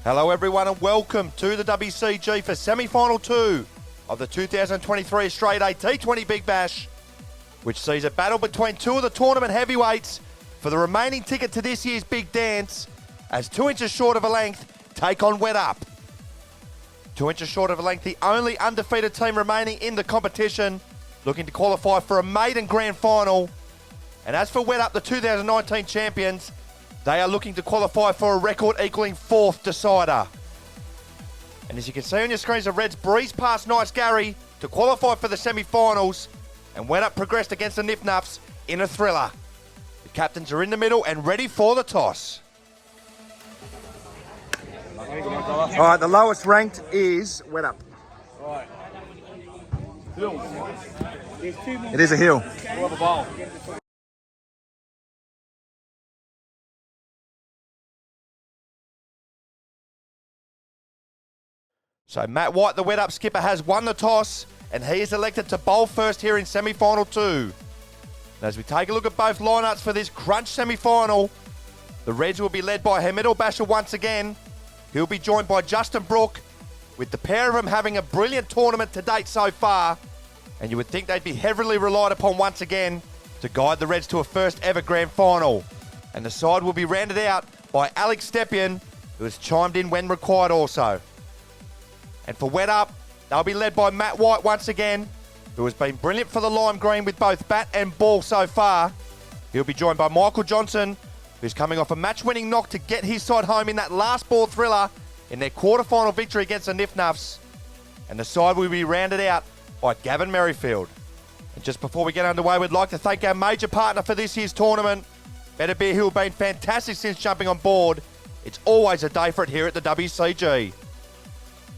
Hello everyone and welcome to the WCG for semi-final 2 of the 2023 Australia Day T20 Big Bash, which sees a battle between two of the tournament heavyweights for the remaining ticket to this year's Big Dance, as 2 inches short of a length take on Wet Up. 2 inches short of a length, the only undefeated team remaining in the competition, looking to qualify for a maiden grand final. And as for Wet Up, the 2019 champions, they are looking to qualify for a record equaling 4th decider. And as you can see on your screens, the Reds breezed past Nice Gary to qualify for the semi-finals, and Wet Up progressed against the Nif Nuffs in a thriller. The captains are in the middle and ready for the toss. All right, the lowest ranked is Wet Up. Right. It is a hill. We'll have a bowl. So Matt White, the Wet Up skipper, has won the toss, and he is elected to bowl first here in semi-final 2. And as we take a look at both lineups for this crunch semi-final, the Reds will be led by Hamid Basher once again. He'll be joined by Justin Brook, with the pair of them having a brilliant tournament to date so far, and you would think they'd be heavily relied upon once again to guide the Reds to a first ever grand final. And the side will be rounded out by Alex Stepien, who has chimed in when required also. And for Wet Up, they'll be led by Matt White once again, who has been brilliant for the lime green with both bat and ball so far. He'll be joined by Michael Johnson, who's coming off a match-winning knock to get his side home in that last ball thriller in their quarter-final victory against the Nif Nuffs. And the side will be rounded out by Gavin Merrifield. And just before we get underway, we'd like to thank our major partner for this year's tournament, Better Beer, who have been fantastic since jumping on board. It's always a day for it here at the WCG.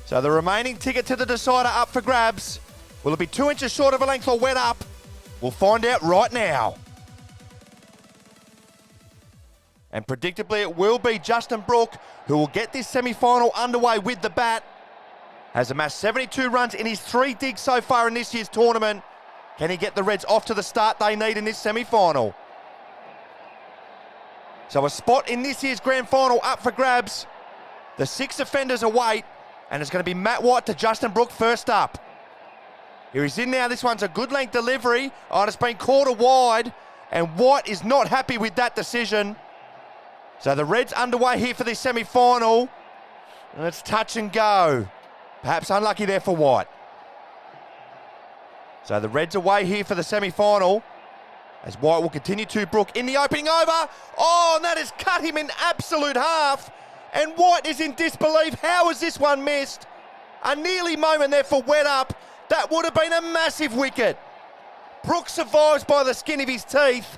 So the remaining ticket to the decider up for grabs. Will it be 2 inches short of a length or Wet Up? We'll find out right now. And predictably it will be Justin Brook who will get this semi-final underway with the bat. Has amassed 72 runs in his 3 digs so far in this year's tournament. Can he get the Reds off to the start they need in this semi-final? So a spot in this year's grand final up for grabs. The 6 offenders await. And it's going to be Matt White to Justin Brook first up. Here he's in now. This one's a good length delivery. Oh, and it's been called a wide. And White is not happy with that decision. So the Reds underway here for this semi-final. And it's touch and go. Perhaps unlucky there for White. So the Reds away here for the semi-final. As White will continue to Brook in the opening over. Oh, and that has cut him in absolute half. And White is in disbelief. How has this one missed? A nearly moment there for Wet Up. That would have been a massive wicket. Brook survives by the skin of his teeth.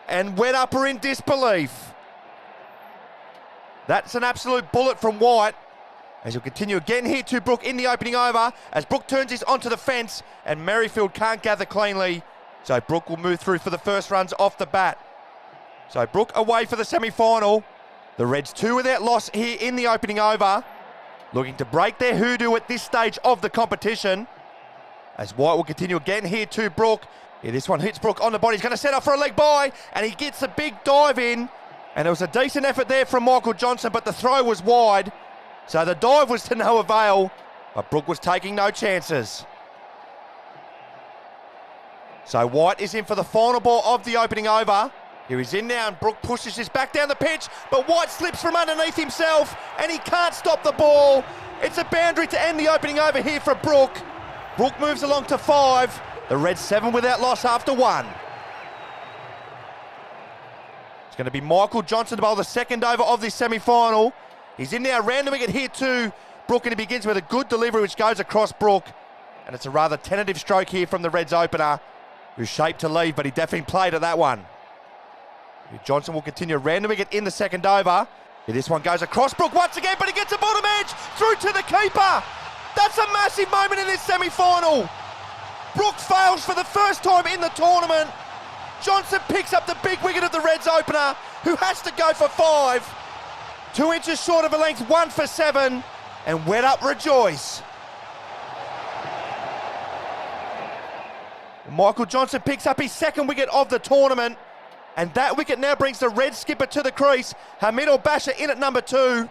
And Wet Up are in disbelief. That's an absolute bullet from White. As he'll continue again here to Brook in the opening over. As Brook turns this onto the fence. And Merrifield can't gather cleanly. So Brook will move through for the first runs off the bat. So Brook away for the semi-final. The Reds 2 without loss here in the opening over. Looking to break their hoodoo at this stage of the competition. As White will continue again here to Brook. Here this one hits Brook on the body. He's going to set up for a leg by. And he gets a big dive in. And it was a decent effort there from Michael Johnson, but the throw was wide. So the dive was to no avail. But Brook was taking no chances. So White is in for the final ball of the opening over. Here he's in now and Brook pushes this back down the pitch, but White slips from underneath himself and he can't stop the ball. It's a boundary to end the opening over here for Brook. Brook moves along to 5. The Reds 7 without loss after 1. It's going to be Michael Johnson to bowl the second over of this semi-final. He's in now, rounding it here to Brook, and he begins with a good delivery which goes across Brook. And it's a rather tentative stroke here from the Reds opener, who's shaped to leave, but he definitely played at that one. Johnson will continue randoming it in the second over. This one goes across Brook once again, but he gets a bottom edge through to the keeper. That's a massive moment in this semi-final. Brook fails for the first time in the tournament. Johnson picks up the big wicket of the Reds opener, who has to go for 5. 2 inches short of a length, 1 for 7, and Wet Up rejoice. Michael Johnson picks up his second wicket of the tournament. And that wicket now brings the Red skipper to the crease. Hamid Basher in at number 2.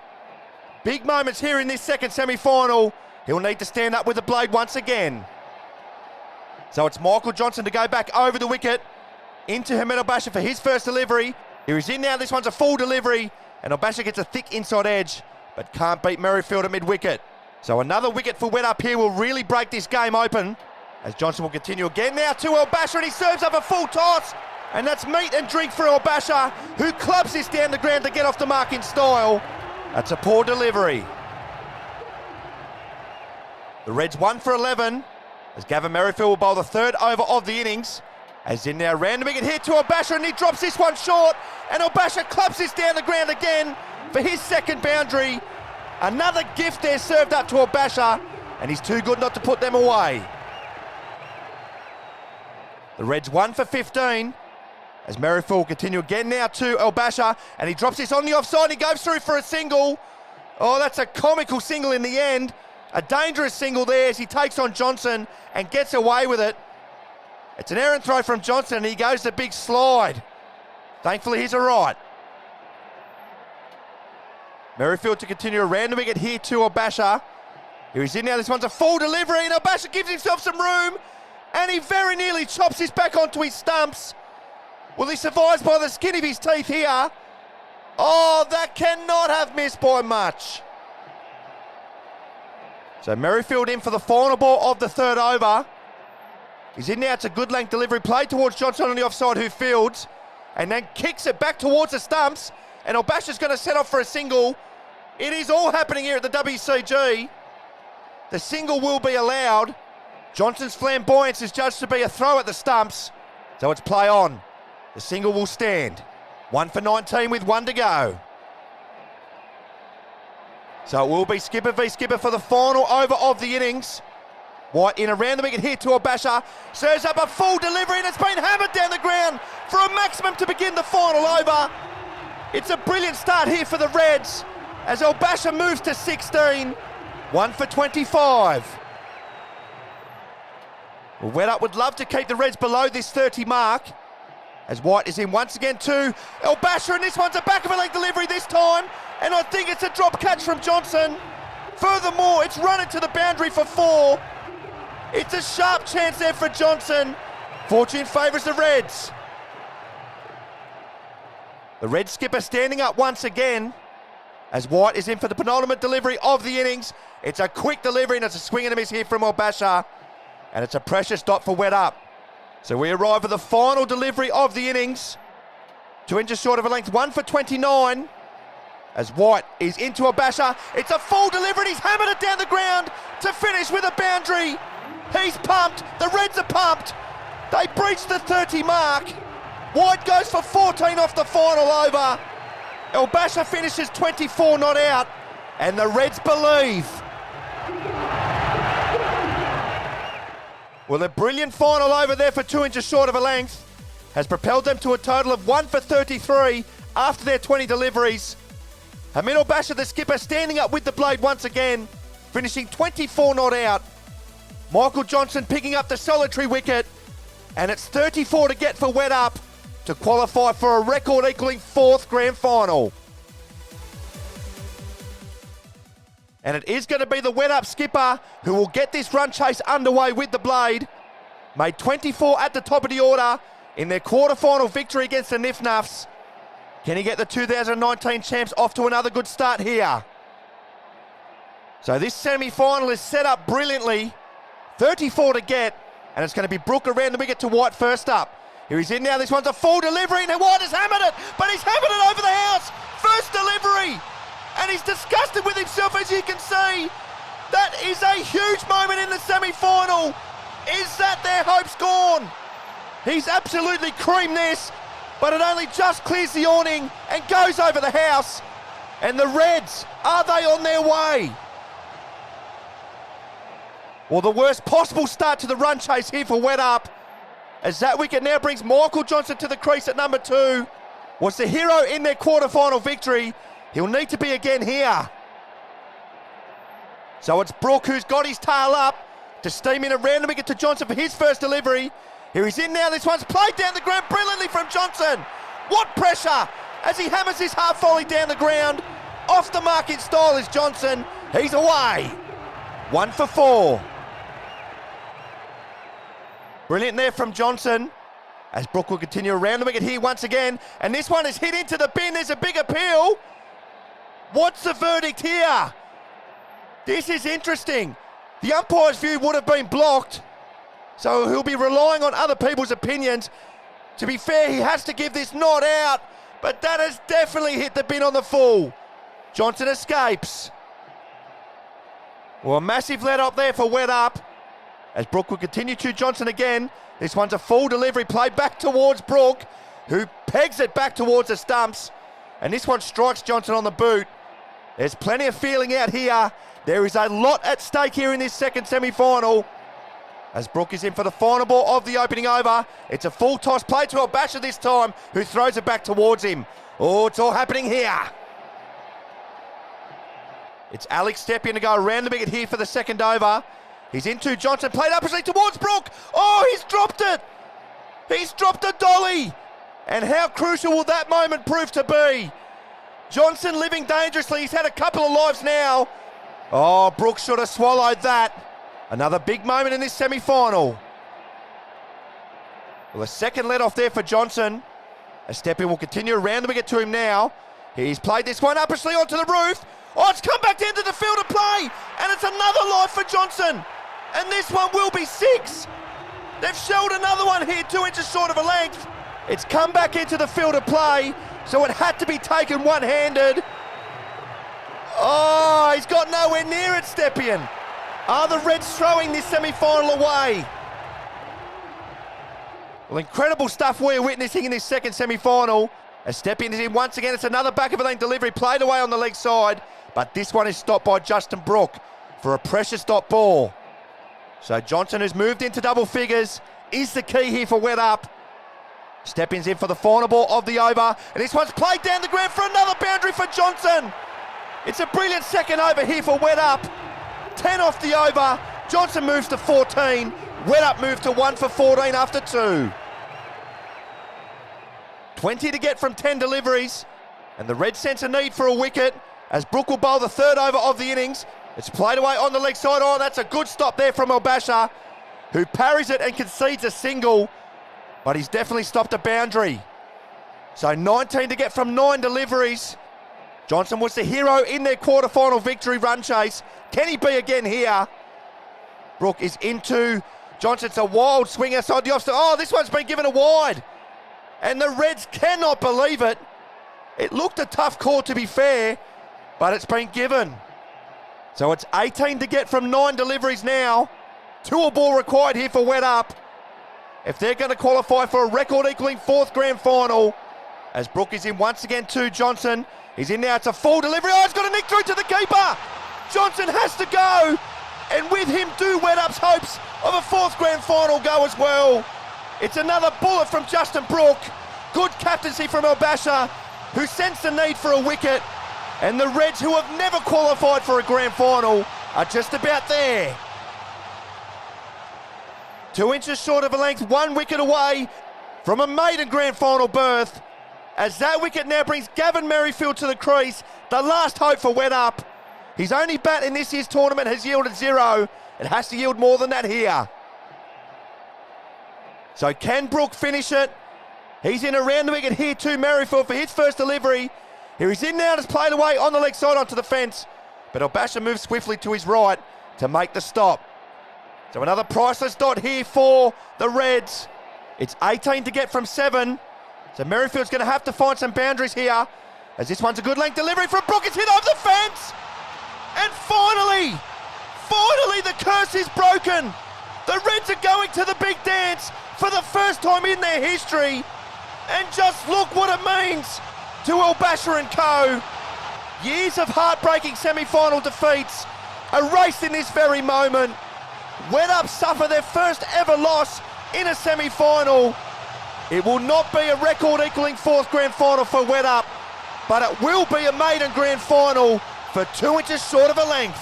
Big moments here in this second semi-final. He'll need to stand up with the blade once again. So it's Michael Johnson to go back over the wicket into Hamed Al-Basha for his first delivery. Here he's in now. This one's a full delivery. And Al-Basha gets a thick inside edge, but can't beat Merrifield at mid-wicket. So another wicket for Wet Up here will really break this game open, as Johnson will continue again now to Al-Basha, and he serves up a full toss. And that's meat and drink for Al-Basha, who clubs this down the ground to get off the mark in style. That's a poor delivery. The Reds 1 for 11, as Gavin Merrifield will bowl the third over of the innings. As in now, random wicket here to Al-Basha, and he drops this one short, and Al-Basha clubs this down the ground again for his second boundary. Another gift there served up to Al-Basha, and he's too good not to put them away. The Reds 1 for 15, as Merrifield will continue again now to Al-Basha, and he drops this on the offside, he goes through for a single. Oh, that's a comical single in the end. A dangerous single there as he takes on Johnson and gets away with it. It's an errant throw from Johnson, and he goes the big slide. Thankfully, he's all right. Merrifield to continue a random wicket here to Al-Basha. Here he's in now. This one's a full delivery, and Al-Basha gives himself some room, and he very nearly chops this back onto his stumps. Well, he survives by the skin of his teeth here. Oh, that cannot have missed by much. So Merrifield in for the final ball of the third over. He's in now. It's a good length delivery played towards Johnson on the offside, who fields and then kicks it back towards the stumps. And Al-Basha's going to set off for a single. It is all happening here at the WCG. The single will be allowed. Johnson's flamboyance is judged to be a throw at the stumps. So it's play on. The single will stand. 1 for 19 with 1 to go. So it will be skipper v skipper for the final over of the innings. White in around the wicket here to Al-Basha. Serves up a full delivery, and it's been hammered down the ground for a maximum to begin the final over. It's a brilliant start here for the Reds as Al-Basha moves to 16. 1 for 25. Well, Wet Up would love to keep the Reds below this 30 mark, as White is in once again to Al-Basha, and this one's a back of a leg delivery this time, and I think it's a drop catch from Johnson. Furthermore, it's run into the boundary for 4. It's a sharp chance there for Johnson. Fortune favours the Reds. The Red skipper standing up once again as White is in for the penultimate delivery of the innings. It's a quick delivery, and it's a swing and a miss here from Al-Basha, and it's a precious dot for Wet Up. So we arrive at the final delivery of the innings. 2 inches short of a length, 1 for 29. As White is into Al-Basha. It's a full delivery, and he's hammered it down the ground to finish with a boundary. He's pumped. The Reds are pumped. They breached the 30 mark. White goes for 14 off the final over. Al-Basha finishes 24 not out, and the Reds believe. Well, a brilliant final over there for 2 inches short of a length has propelled them to a total of 1 for 33 after their 20 deliveries. Hamed Al-Basha, the skipper, standing up with the blade once again, finishing 24 not out. Michael Johnson picking up the solitary wicket, and it's 34 to get for Wet Up to qualify for a record equaling 4th grand final. And it is going to be the Wet Up skipper who will get this run chase underway with the blade. Made 24 at the top of the order in their quarter-final victory against the Nif Nuffs. Can he get the 2019 champs off to another good start here? So this semi-final is set up brilliantly. 34 to get, and it's going to be Brook around the wicket to White first up. Here he's in now. This one's a full delivery, and White has hammered it, but he's hammered it over the house. First delivery, and he's disgusted with himself, as you can see. That is a huge moment in the semi-final. Is that their hopes gone? He's absolutely creamed this, but it only just clears the awning and goes over the house. And the Reds, are they on their way? Well, the worst possible start to the run chase here for Wet Up, as that wicket now brings Michael Johnson to the crease at number 2. Was the hero in their quarter-final victory. He'll need to be again here. So it's Brook who's got his tail up to steam in around the wicket to Johnson for his first delivery. Here he's in now. This one's played down the ground brilliantly from Johnson. What pressure as he hammers his half volley down the ground. Off the mark in style is Johnson. He's away. 1 for 4. Brilliant there from Johnson. As Brook will continue around the wicket here once again. And this one is hit into the bin. There's a big appeal. What's the verdict here? This is interesting. The umpire's view would have been blocked. So he'll be relying on other people's opinions. To be fair, he has to give this not out. But that has definitely hit the bin on the full. Johnson escapes. Well, a massive let up there for wet up. As Brook will continue to Johnson again. This one's a full delivery played back towards Brook, who pegs it back towards the stumps. And this one strikes Johnson on the boot. There's plenty of feeling out here. There is a lot at stake here in this second semi-final. As Brook is in for the final ball of the opening over. It's a full toss played to Albasha this time, who throws it back towards him. Oh, it's all happening here. It's Alex Stepien to go around the wicket here for the second over. He's into Johnson, played upwards towards Brook. Oh, he's dropped it. He's dropped a dolly. And how crucial will that moment prove to be? Johnson living dangerously. He's had a couple of lives now. Oh, Brook should have swallowed that. Another big moment in this semi-final. Well, a second let off there for Johnson. A step-in will continue around the wicket to him now. He's played this one upwardsly onto the roof. Oh, it's come back into the field of play. And it's another life for Johnson. And this one will be 6. They've shelled another one here, 2 inches short of a length. It's come back into the field of play, so it had to be taken one-handed. Oh, he's got nowhere near it, Stepien. Are the Reds throwing this semi-final away? Well, incredible stuff we're witnessing in this second semi-final. As Stepien is in once again, it's another back of a lane delivery played away on the leg side, but this one is stopped by Justin Brook for a pressure stop ball. So Johnson, who's moved into double figures, is the key here for wet up. Steppen's in for the final ball of the over, and this one's played down the ground for another boundary for Johnson. It's a brilliant second over here for wet up. 10 off the over. Johnson moves to 14. Wet up moved to 1 for 14 after 2. 20 to get from 10 deliveries, and the Reds sense a need for a wicket as Brook will bowl the third over of the innings. It's played away on the leg side. Oh, that's a good stop there from Albasha, who parries it and concedes a single, but he's definitely stopped a boundary. So 19 to get from 9 deliveries. Johnson was the hero in their quarter-final victory run chase. Can he be again here? Brook is into Johnson. It's a wild swing outside the off-side. Oh, this one's been given a wide. And the Reds cannot believe it. It looked a tough call, to be fair, but it's been given. So it's 18 to get from 9 deliveries now. 2 a ball required here for wet up, if they're going to qualify for a record-equaling 4th grand final. As Brook is in once again to Johnson. He's in now. It's a full delivery. Oh, he's got a nick through to the keeper. Johnson has to go. And with him do wet up's hopes of a 4th grand final go as well. It's another bullet from Justin Brook. Good captaincy from Albasha, who sensed the need for a wicket. And the Reds, who have never qualified for a grand final, are just about there. 2 inches short of a length, 1 wicket away from a maiden grand final berth. As that wicket now brings Gavin Merrifield to the crease, the last hope for wet up. His only bat in this year's tournament has yielded 0. It has to yield more than that here. So can Brook finish it? He's in around the wicket here to Merrifield for his first delivery. Here he's in now and has played away on the leg side onto the fence. But Albasha moves swiftly to his right to make the stop. So another priceless dot here for the Reds. It's 18 to get from 7. So Merrifield's going to have to find some boundaries here, as this one's a good length delivery from Brook. It's hit over the fence. And finally, the curse is broken. The Reds are going to the big dance for the first time in their history. And just look what it means to Albasha and co. Years of heartbreaking semi-final defeats erased in this very moment. Wet up suffer their first ever loss in a semi-final. It will not be a record-equaling 4th grand final for wet up, but it will be a maiden grand final for 2 inches short of a length.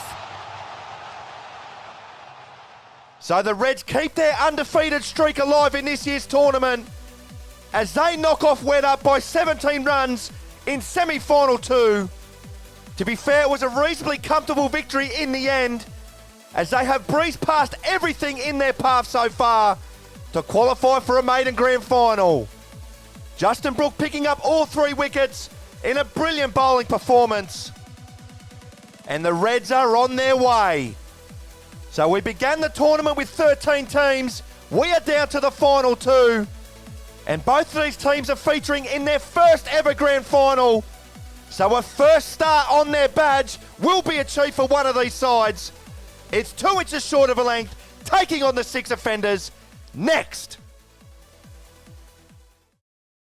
So the Reds keep their undefeated streak alive in this year's tournament as they knock off wet up by 17 runs in semi-final 2 To be fair, it was a reasonably comfortable victory in the end, as they have breezed past everything in their path so far to qualify for a maiden grand final. Justin Brook picking up all 3 wickets in a brilliant bowling performance. And the Reds are on their way. So we began the tournament with 13 teams. We are down to the final 2. And both of these teams are featuring in their first ever grand final. So a first start on their badge will be achieved for one of these sides. It's 2 inches short of a length, taking on the 6 offenders. Next.